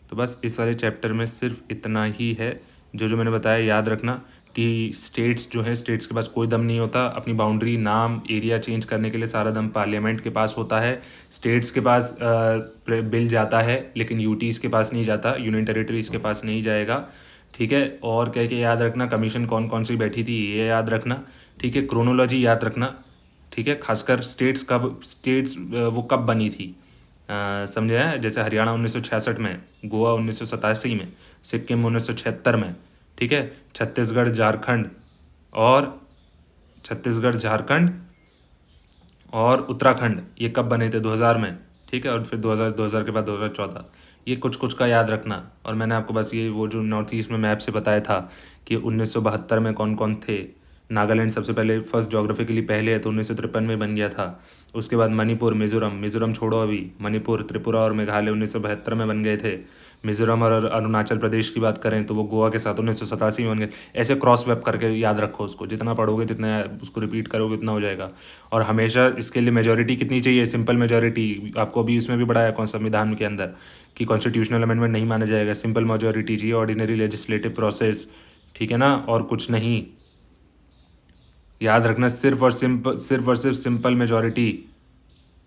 तो बस इस वाले चैप्टर में सिर्फ इतना ही है। जो मैंने बताया याद रखना कि स्टेट्स जो है, स्टेट्स के पास कोई दम नहीं होता अपनी बाउंड्री, नाम, एरिया चेंज करने के लिए। सारा दम पार्लियामेंट के पास होता है। स्टेट्स के पास बिल जाता है, लेकिन यूटीज़ के पास नहीं जाता, यूनियन टेरिटरीज़ के पास नहीं जाएगा, ठीक है। और कह के याद रखना कमीशन कौन कौन सी बैठी थी, ये याद रखना, ठीक है। क्रोनोलॉजी याद रखना, ठीक है। खासकर स्टेट्स वो कब बनी थी, समझे हैं। जैसे हरियाणा 1966 में, गोवा 1987 में, सिक्किम 1976 में, ठीक है। छत्तीसगढ़ झारखंड और उत्तराखंड ये कब बने थे, 2000 में, ठीक है। और फिर 2000 के बाद 2014, ये कुछ का याद रखना। और मैंने आपको बस ये वो जो नॉर्थ ईस्ट में मैप से बताया था कि 1972 में कौन कौन थे। नागालैंड सबसे पहले फर्स्ट जोग्राफिकली पहले है, तो 1953 में बन गया था। उसके बाद मणिपुर, मिज़ोरम छोड़ो अभी, मणिपुर, त्रिपुरा और मेघालय 1972 में बन गए थे। मिज़ोरम और अरुणाचल प्रदेश की बात करें तो वो गोवा के साथ 1987 में बन गए। ऐसे क्रॉस वेब करके याद रखो उसको, जितना पढ़ोगे जितना उसको रिपीट करोगे उतना हो जाएगा। और हमेशा इसके लिए मेजॉरिटी कितनी चाहिए, सिंपल मेजॉरिटी। आपको अभी इसमें भी पढ़ाया कौन संविधान के अंदर कि कॉन्स्टिट्यूशनल अमेंडमेंट नहीं माना जाएगा, सिंपल मेजॉरिटी चाहिए, ऑर्डिनरी लेजिस्लेटिव प्रोसेस, ठीक है ना, और कुछ नहीं। याद रखना सिर्फ और सिर्फ सिंपल मेजॉरिटी,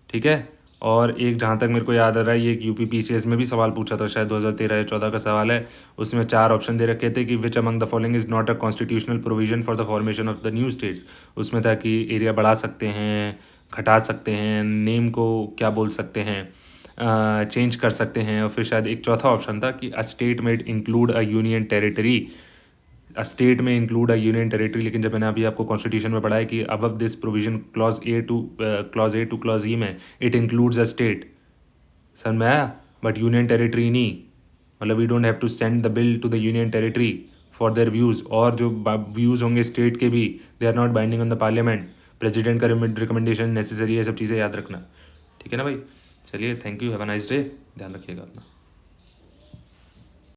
ठीक है। और एक जहाँ तक मेरे को याद आ रहा है, ये UPPCS में भी सवाल पूछा था, शायद 2013 या 14 का सवाल है। उसमें 4 ऑप्शन दे रखे थे कि which among the following is not a constitutional provision for the formation of the new states. उसमें था कि एरिया बढ़ा सकते हैं, घटा सकते हैं, नेम को क्या बोल सकते हैं, चेंज कर सकते हैं। और फिर शायद एक चौथा ऑप्शन था कि अ स्टेट में include a union territory, union territory. लेकिन जब मैंने अभी आपको कॉन्स्टिट्यूशन में पढ़ा है कि above this provision clause a two clause ई में इट इंक्लूड्स अ स्टेट, समझ में आया। बट यूनियन टेरिटरी नहीं, मतलब we don't have to send the bill to the union territory for their views. और जो व्यूज़ होंगे स्टेट के भी, they are not binding on the parliament. President का रिकमेंडेशन नेसेसरी है, सब चीज़ें याद रखना, ठीक है ना भाई। चलिए, thank you, have a nice day, ध्यान रखिएगा अपना।